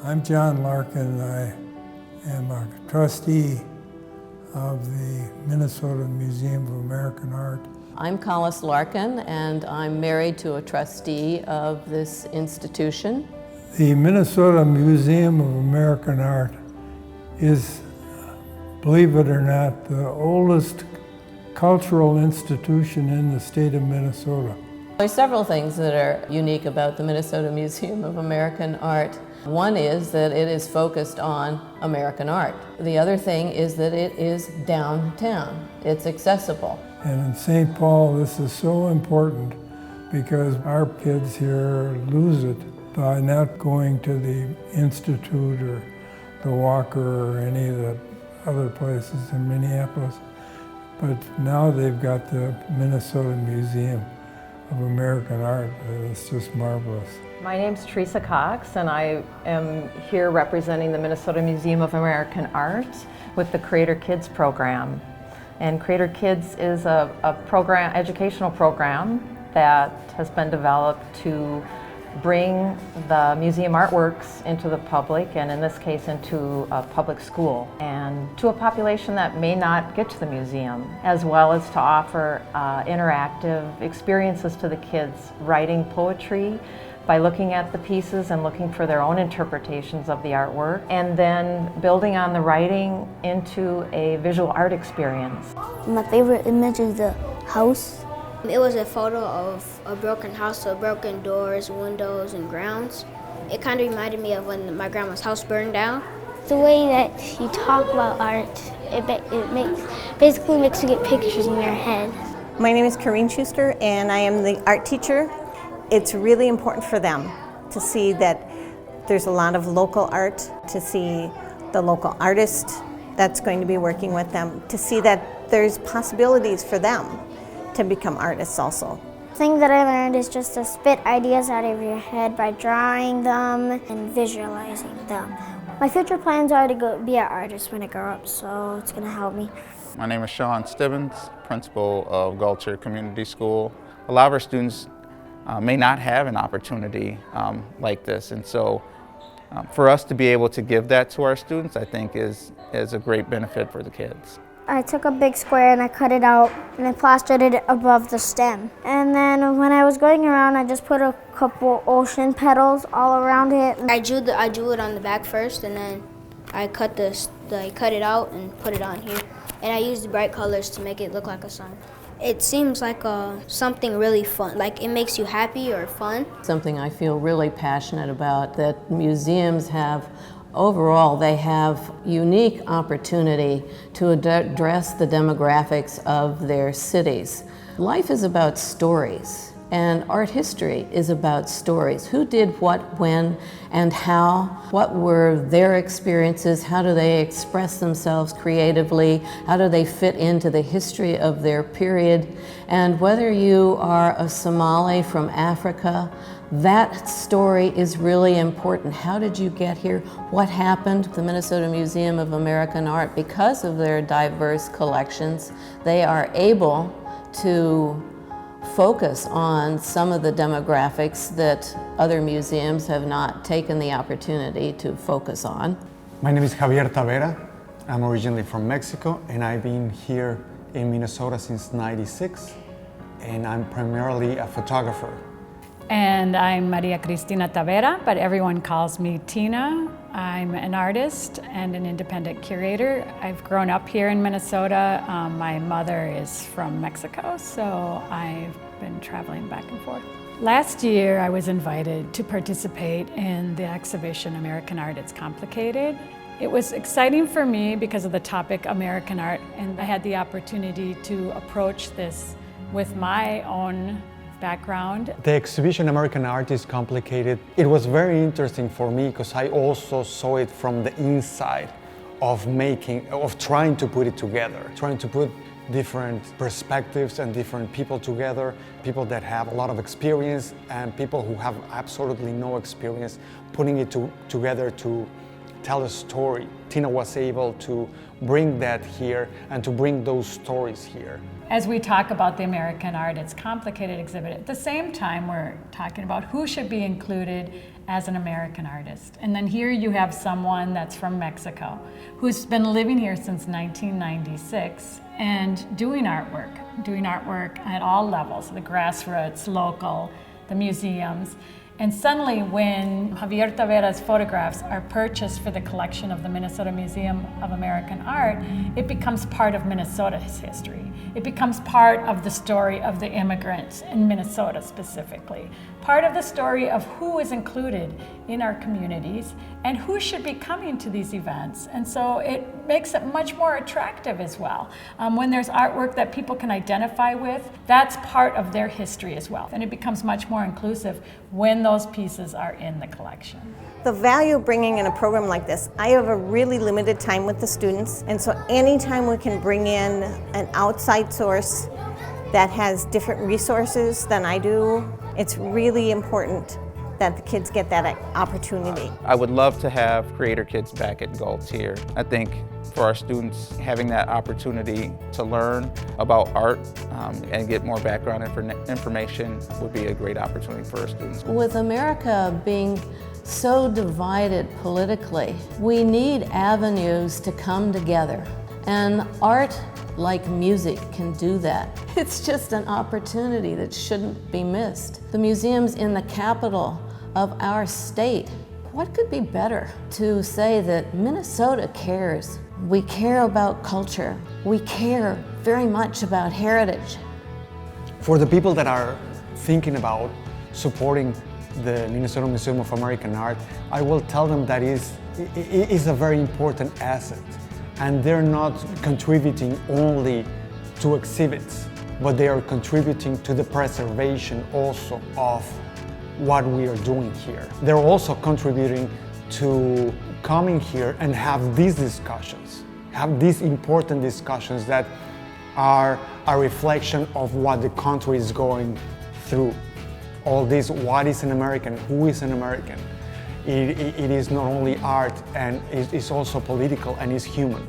I'm John Larkin. I am a trustee of the Minnesota Museum of American Art. I'm Collis Larkin, and I'm married to a trustee of this institution. The Minnesota Museum of American Art is, believe it or not, the oldest cultural institution in the state of Minnesota. There's several things that are unique about the Minnesota Museum of American Art. One is that it is focused on American art. The other thing is that it is downtown. It's accessible. And in St. Paul, this is so important because our kids here lose it by not going to the Institute or the Walker or any of the other places in Minneapolis. But now they've got the Minnesota Museum of American Art. It's just marvelous. My name's Teresa Cox, and I am here representing the Minnesota Museum of American Art with the Creator Kids program. And Creator Kids is a educational program that has been developed to bring the museum artworks into the public, and in this case into a public school, and to a population that may not get to the museum, as well as to offer interactive experiences to the kids, writing poetry by looking at the pieces and looking for their own interpretations of the artwork, and then building on the writing into a visual art experience. My favorite image is the house. It was a photo of a broken house, so broken doors, windows, and grounds. It kind of reminded me of when my grandma's house burned down. The way that you talk about art, basically makes you get pictures in your head. My name is Corrine Schuster, and I am the art teacher. It's really important for them to see that there's a lot of local art, to see the local artist that's going to be working with them, to see that there's possibilities for them to become artists also. The thing that I learned is just to spit ideas out of your head by drawing them and visualizing them. My future plans are to be an artist when I grow up, so it's going to help me. My name is Sean Stibbins, principal of Gulcher Community School. A lot of our students may not have an opportunity like this, and so for us to be able to give that to our students, I think is a great benefit for the kids. I took a big square and I cut it out and I plastered it above the stem. And then when I was going around, I just put a couple ocean petals all around it. I drew it on the back first, and then I cut it out and put it on here. And I used the bright colors to make it look like a sun. It seems like something really fun, like it makes you happy or fun. Something I feel really passionate about, that museums have overall, they have unique opportunity to address the demographics of their cities. Life is about stories, and art history is about stories. Who did what, when, and how? What were their experiences? How do they express themselves creatively? How do they fit into the history of their period? And whether you are a Somali from Africa, that story is really important. How did you get here? What happened? The Minnesota Museum of American Art, because of their diverse collections, they are able to focus on some of the demographics that other museums have not taken the opportunity to focus on. My name is Javier Tavera. I'm originally from Mexico, and I've been here in Minnesota since '96, and I'm primarily a photographer. And I'm Maria Cristina Tavera, but everyone calls me Tina. I'm an artist and an independent curator. I've grown up here in Minnesota. My mother is from Mexico, so I've been traveling back and forth. Last year, I was invited to participate in the exhibition American Art, It's Complicated. It was exciting for me because of the topic American art, and I had the opportunity to approach this with my own background. The exhibition American Art is Complicated. It was very interesting for me because I also saw it from the inside of trying to put it together, trying to put different perspectives and different people together, people that have a lot of experience and people who have absolutely no experience, putting it together to tell a story. Tina was able to bring that here and to bring those stories here. As we talk about the American Art, It's Complicated exhibit, at the same time we're talking about who should be included as an American artist. And then here you have someone that's from Mexico who's been living here since 1996 and doing artwork at all levels, the grassroots, local, the museums. And suddenly when Javier Tavera's photographs are purchased for the collection of the Minnesota Museum of American Art, it becomes part of Minnesota's history. It becomes part of the story of the immigrants in Minnesota specifically, part of the story of who is included in our communities and who should be coming to these events. And so it makes it much more attractive as well. When there's artwork that people can identify with, that's part of their history as well. And it becomes much more inclusive when those pieces are in the collection. The value of bringing in a program like this, I have a really limited time with the students, and so anytime we can bring in an outside source that has different resources than I do, it's really important that the kids get that opportunity. I would love to have Creator Kids back at Galt's here. I think for our students, having that opportunity to learn about art and get more background information would be a great opportunity for our students. With America being so divided politically, we need avenues to come together. And art, like music, can do that. It's just an opportunity that shouldn't be missed. The museum's in the capital of our state. What could be better to say that Minnesota cares? We care about culture. We care very much about heritage. For the people that are thinking about supporting the Minnesota Museum of American Art, I will tell them that it is a very important asset. And they're not contributing only to exhibits, but they are contributing to the preservation also of what we are doing here. They're also contributing to coming here and have these discussions, have these important discussions that are a reflection of what the country is going through. All this, what is an American, who is an American? It is not only art, and it is also political and is human.